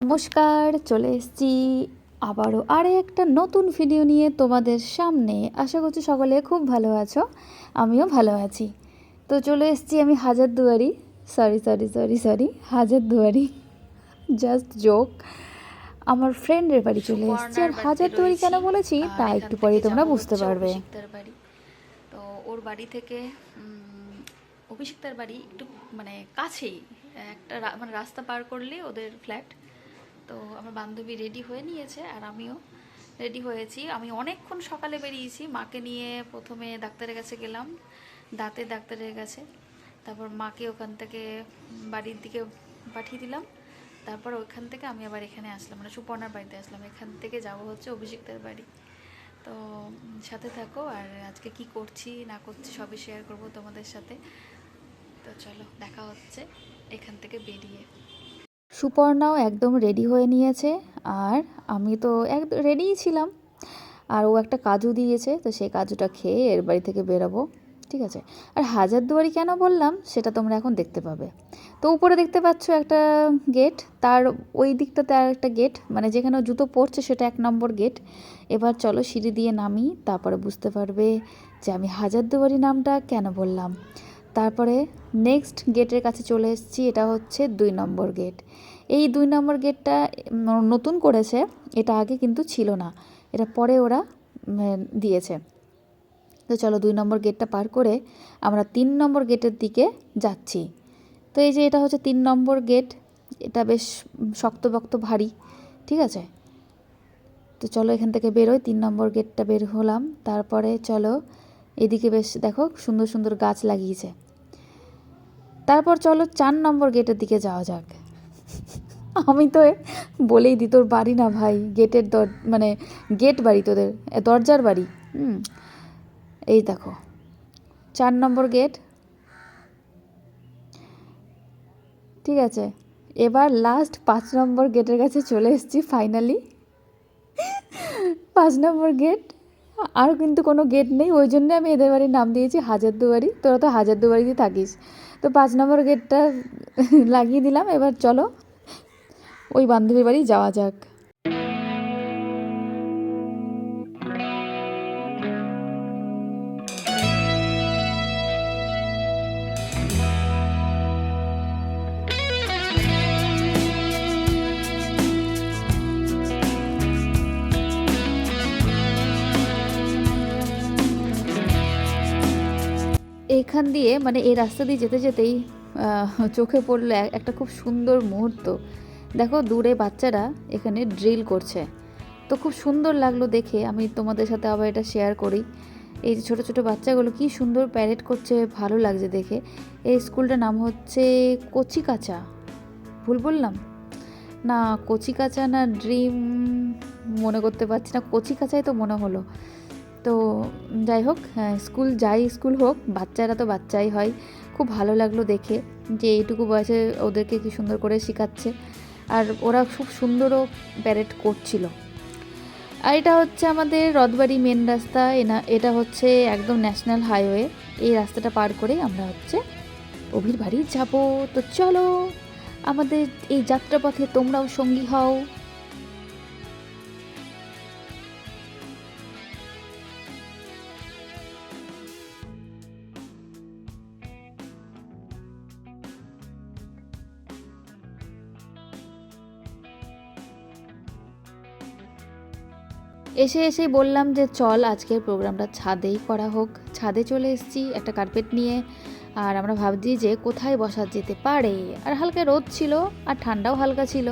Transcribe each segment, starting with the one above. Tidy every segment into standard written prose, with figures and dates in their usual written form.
নমস্কার, চলে এসেছি আবারও একটা নতুন ভিডিও নিয়ে তোমাদের সামনে। আশা করছি সকলে খুব ভালো আছো, আমিও ভালো আছি। তো চলে এসেছি আমি Hazarduari, sorry Hazarduari, just joke. আমার ফ্রেন্ডের বাড়ি চলে এসেছি। আর হাজারদুয়ারি কেন বলেছি তা একটু পরেই তোমরা বুঝতে পারবে। তো ওর বাড়ি থেকে অভিষিক্তার বাড়ি একটু কাছেই, একটা রাস্তা পার করলে ওদের ফ্ল্যাট। তো আমার বান্ধবী রেডি হয়ে নিয়েছে আর আমিও রেডি হয়েছি। আমি অনেকক্ষণ সকালে বেরিয়েছি, মাকে নিয়ে প্রথমে ডাক্তারের কাছে গেলাম, দাঁতের ডাক্তারের কাছে। তারপর মাকে ওখান থেকে বাড়ির দিকে পাঠিয়ে দিলাম। তারপর ওইখান থেকে আমি আবার এখানে আসলাম, সুপর্ণার বাড়িতে আসলাম। এখান থেকে যাব হচ্ছে অভিষিক্তার বাড়ি। তো সাথে থাকো, আর আজকে কি করছি না করছি সবই শেয়ার করব তোমাদের সাথে। তো চলো দেখা হচ্ছে এখান থেকে বেরিয়ে। সুপর্ণাও একদম রেডি হয়ে নিয়েছে, আর আমি তো একদম রেডিই ছিলাম। আর ও একটা কাজু দিয়েছে, তো সেই কাজুটা খেয়ে এর বাড়ি থেকে বেরোবো, ঠিক আছে। আর হাজারদুয়ারি কেন বললাম সেটা তোমরা এখন দেখতে পাবে। তো উপরে দেখতে পাচ্ছ একটা গেট, তার ওই দিকটাতে আর একটা গেট, মানে যেখানে জুতো পড়ছে সেটা 1 নম্বর গেট। এবার চলো সিঁড়ি দিয়ে নামি, তারপরে বুঝতে পারবে যে আমি হাজারদুয়ারি নামটা কেন বললাম। তারপরে নেক্সট গেটের কাছে চলে এসেছি, এটা হচ্ছে 2 নম্বর গেট। এই 2 নম্বর গেটটা নতুন করেছে, এটা আগে কিন্তু ছিল না, এটা পরে ওরা দিয়েছে। তো চলো 2 নম্বর গেটটা পার করে আমরা 3 নম্বর গেটের দিকে যাচ্ছি। তো এই যে এটা হচ্ছে 3 নম্বর গেট, এটা বেশ শক্তপোক্ত ভারী, ঠিক আছে। তো চলো এখান থেকে বেরোই, 3 নম্বর গেটটা বের হলাম। তারপরে চলো এদিকে বেশ দেখো সুন্দর সুন্দর গাছ লাগিয়েছে। তারপর চলো 4 নম্বর গেটের দিকে যাওয়া যাক। আমি তো বলেই দিই তোর বাড়ি না ভাই, গেটের মানে গেট বাড়ি, তোদের দরজার বাড়ি। এই দেখো 4 নম্বর গেট, ঠিক আছে। এবার লাস্ট 5 নম্বর গেটের কাছে চলে এসেছি ফাইনালি। 5 নম্বর গেট, আর কিন্তু কোনো গেট নেই, ওই জন্য আমি এদের বাড়ির নাম দিয়েছি হাজারদুয়ারি। তোরা তো হাজারদুয়ারিতে থাকিস, তো 5 নম্বর গেটটা লাগিয়ে দিলাম। এবার চলো ওই বান্ধবীর বাড়ি যাওয়া যাক। এইখান দিয়ে মানে এই রাস্তা দিয়ে যেতে যেতেই চোখে পড়লো একটা খুব সুন্দর মুহূর্ত। দেখো দূরে বাচ্চারা এখানে ড্রিল করছে, তো খুব সুন্দর লাগলো দেখে। আমি তোমাদের সাথে আবার এটা শেয়ার করি। এই যে ছোটো ছোটো বাচ্চাগুলো কি সুন্দর প্যারেড করছে, ভালো লাগছে দেখে। এই স্কুলটার নাম হচ্ছে কচিকাঁচা, ভুল বললাম না, কচিকাঁচা না ড্রিম মনে করতে পারছি না, কচিকাঁচাই তো মনে হলো। তো যাই হোক, স্কুল হোক, বাচ্চারা তো বাচ্চাই হয়। খুব ভালো লাগলো দেখে যে এইটুকু বয়সে ওদেরকে কি সুন্দর করে শেখাচ্ছে, আর ওরা খুব সুন্দরও প্যারেড করছিল। আর এটা হচ্ছে আমাদের রথবাড়ি মেন রাস্তা, এটা হচ্ছে একদম ন্যাশনাল হাইওয়ে। এই রাস্তাটা পার করে আমরা হচ্ছে অভির বাড়ি যাব। তো চলো আমাদের এই যাত্রাপথে তোমরাও সঙ্গী হও। এসেই বললাম যে চল আজকের প্রোগ্রামটা ছাদেই করা হোক। ছাদে চলে এসেছি একটা কার্পেট নিয়ে, আর আমরা ভাবছি যে কোথায় বসা যেতে পারে। আর হালকা রোদ ছিল আর ঠান্ডাও হালকা ছিল,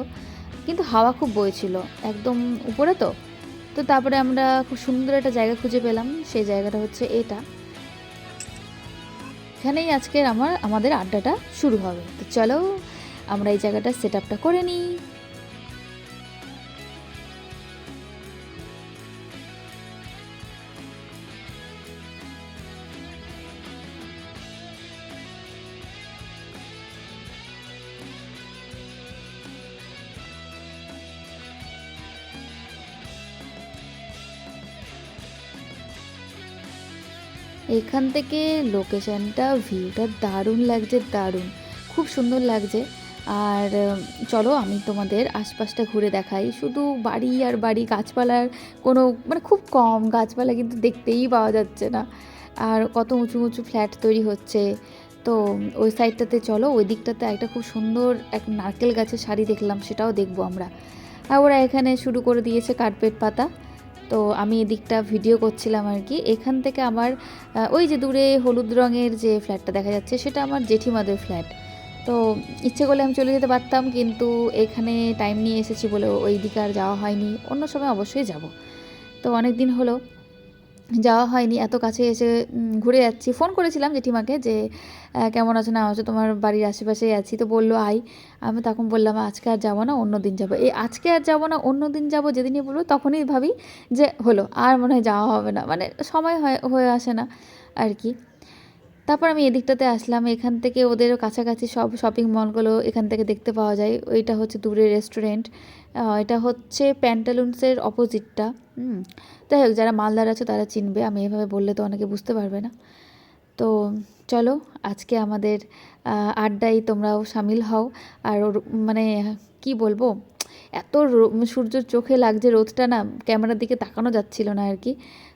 কিন্তু হাওয়া খুব বইছিল একদম উপরে। তো তো তারপরে আমরা খুব সুন্দর একটা জায়গা খুঁজে পেলাম, সেই জায়গাটা হচ্ছে এটা। এখানেই আজকের আমাদের আড্ডাটা শুরু হবে। তো চলো আমরা এই জায়গাটা সেট আপটা করে নিই। এখান থেকে লোকেশনটা ভিউটা দারুণ লাগছে, দারুণ, খুব সুন্দর লাগছে। আর চলো আমি তোমাদের আশপাশটা ঘুরে দেখাই। শুধু বাড়ি আর বাড়ি, গাছপালার কোনো মানে খুব কম গাছপালা কিন্তু দেখতেই পাওয়া যাচ্ছে না। আর কত উঁচু উঁচু ফ্ল্যাট তৈরি হচ্ছে। তো ওই সাইডটাতে চলো, ওই দিকটাতে একটা খুব সুন্দর এক নারকেল গাছের সারি দেখলাম, সেটাও দেখবো আমরা। আর ওরা এখানে শুরু করে দিয়েছে কার্পেট পাতা। তো আমি এদিকটা ভিডিও করছিলাম আর কি। এখান থেকে আমার ওই যে দূরে হলুদ রঙের যে ফ্ল্যাটটা দেখা যাচ্ছে সেটা আমার জেঠিমাদের ফ্ল্যাট। তো ইচ্ছে করলে আমি চলে যেতে পারতাম, কিন্তু এখানে টাইম নিয়ে এসেছি বলে ওই দিকে আর যাওয়া হয়নি। অন্য সময় অবশ্যই যাব। তো অনেক দিন হলো যাওয়া হয়নি, এত কাছে এসে ঘুরে যাচ্ছি। ফোন করেছিলাম জেঠিমাকে যে কেমন আছো না আছো, তোমার বাড়ির আশেপাশেই আছি। তো বললো আই। আমি তখন বললাম আজকে আর যাবো না, অন্য দিন যাবো। এই আজকে আর যাবো না, অন্য দিন যাবো যেদিনই বলবো তখনই ভাবি যে হলো আর মনে হয় যাওয়া হবে না, মানে সময় হয়ে আসে না আর কি। তারপর আমি এদিকটাতে আসলাম। এখান থেকে ওদেরও কাছাকাছি সব শপিং মলগুলো এখান থেকে দেখতে পাওয়া যায়। ওইটা হচ্ছে দূরের রেস্টুরেন্ট, এটা হচ্ছে প্যান্টালুন্সের অপোজিটটা। যাই হোক, যারা মালদার আছে তারা চিনবে, আমি এভাবে বললে তো অনেকে বুঝতে পারবে না। তো চলো আজকে আমাদের আড্ডায় তোমরাও সামিল হও। আর মানে কি বলবো, এত সূর্যের চোখে লাগছে রোদটা, না ক্যামেরার দিকে তাকানো যাচ্ছিল না আর কি।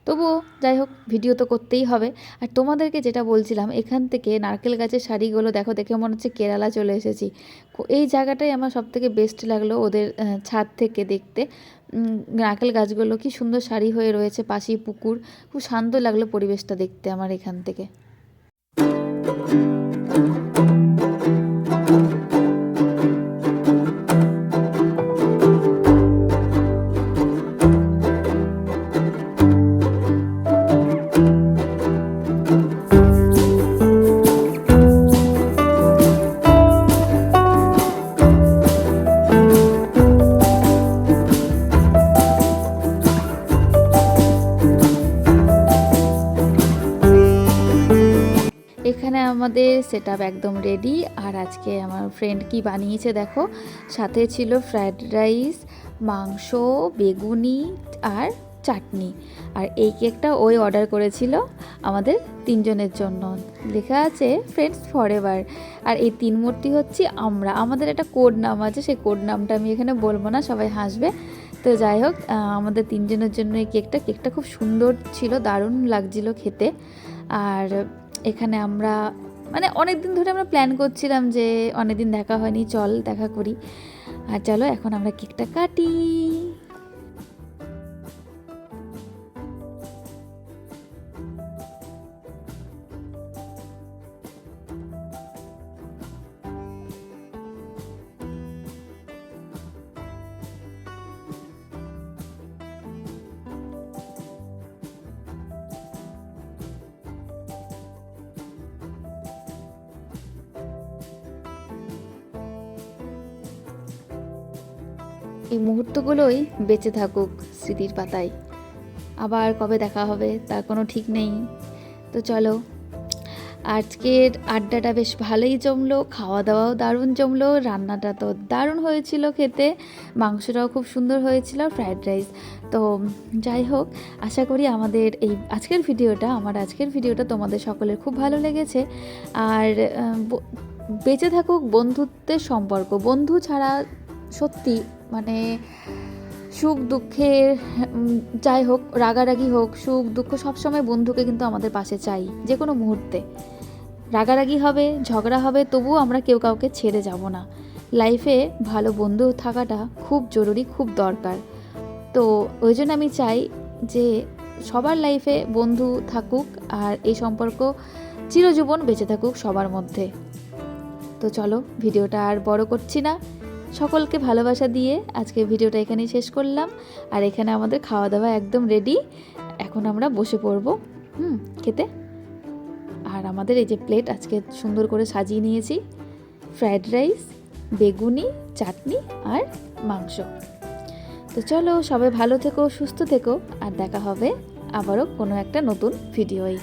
তবুও যাই হোক, ভিডিও তো করতেই হবে। আর তোমাদেরকে যেটা বলছিলাম, এখান থেকে নারকেল গাছের শাড়িগুলো দেখো, দেখে মনে হচ্ছে কেরালা চলে এসেছি। এই জায়গাটাই আমার সবথেকে বেস্ট লাগলো ওদের ছাদ থেকে দেখতে। নারকেল গাছগুলো কি সুন্দর সারি হয়ে রয়েছে, পাশেই পুকুর, খুব শান্ত লাগলো পরিবেশটা দেখতে আমার এখান থেকে। এখানে আমাদের সেট আপ একদম রেডি। আর আজকে আমার ফ্রেন্ড কি বানিয়েছে দেখো, সাথে ছিল ফ্রায়েড রাইস, মাংস, বেগুনি আর চাটনি। আর এই কেকটা ওই অর্ডার করেছিল আমাদের তিনজনের জন্য। লেখা আছে ফ্রেন্ডস ফরএভার। আর এই তিন মূর্তি হচ্ছে আমরা, আমাদের একটা কোড নাম আছে, সেই কোড নামটা আমি এখানে বলবো না, সবাই হাসবে। তো যাই হোক, আমাদের তিনজনের জন্য এই কেকটা খুব সুন্দর ছিল, দারুণ লাগছিল খেতে। আর এখানে আমরা মানে অনেক দিন ধরে আমরা প্ল্যান করছিলাম যে অনেক দিন দেখা হয়নি, চল দেখা করি। আর চলো এখন আমরা কেকটা কাটি। এই মুহূর্তগুলোই বেঁচে থাকুক স্মৃতির পাতায়। আবার কবে দেখা হবে তার কোনো ঠিক নেই। তো চলো, আজকের আড্ডাটা বেশ ভালোই জমলো, খাওয়া দাওয়াও দারুণ জমলো, রান্নাটা তো দারুণ হয়েছিল খেতে, মাংসটাও খুব সুন্দর হয়েছিল, ফ্রায়েড রাইস। তো যাই হোক, আশা করি আমাদের এই আজকের ভিডিওটা তোমাদের সকলের খুব ভালো লেগেছে। আর বেঁচে থাকুক বন্ধুত্বের সম্পর্ক। বন্ধু ছাড়া সত্যি মানে সুখ দুঃখের, যাই হোক রাগারাগি হোক, সুখ দুঃখ, সবসময় বন্ধুকে কিন্তু আমাদের পাশে চাই। যে কোনো মুহূর্তে রাগারাগি হবে, ঝগড়া হবে, তবুও আমরা কেউ কাউকে ছেড়ে যাব না। লাইফে ভালো বন্ধু থাকাটা খুব জরুরি, খুব দরকার। তো ওই জন্য আমি চাই যে সবার লাইফে বন্ধু থাকুক, আর এই সম্পর্ক চিরজীবন বেঁচে থাকুক সবার মধ্যে। তো চলো, ভিডিওটা আর বড় করছি না, সকলকে ভালোবাসা দিয়ে আজকে ভিডিওটা এখানেই শেষ করলাম। আর এখানে আমাদের খাওয়া দাওয়া একদম রেডি, এখন আমরা বসে পড়বো খেতে। আর আমাদের এই যে প্লেট আজকে সুন্দর করে সাজিয়ে নিয়েছি, ফ্রায়েড রাইস, বেগুনি, চাটনি আর মাংস। তো চলো, সবাই ভালো থেকো, সুস্থ থেকো, আর দেখা হবে আবারও কোনো একটা নতুন ভিডিওয়।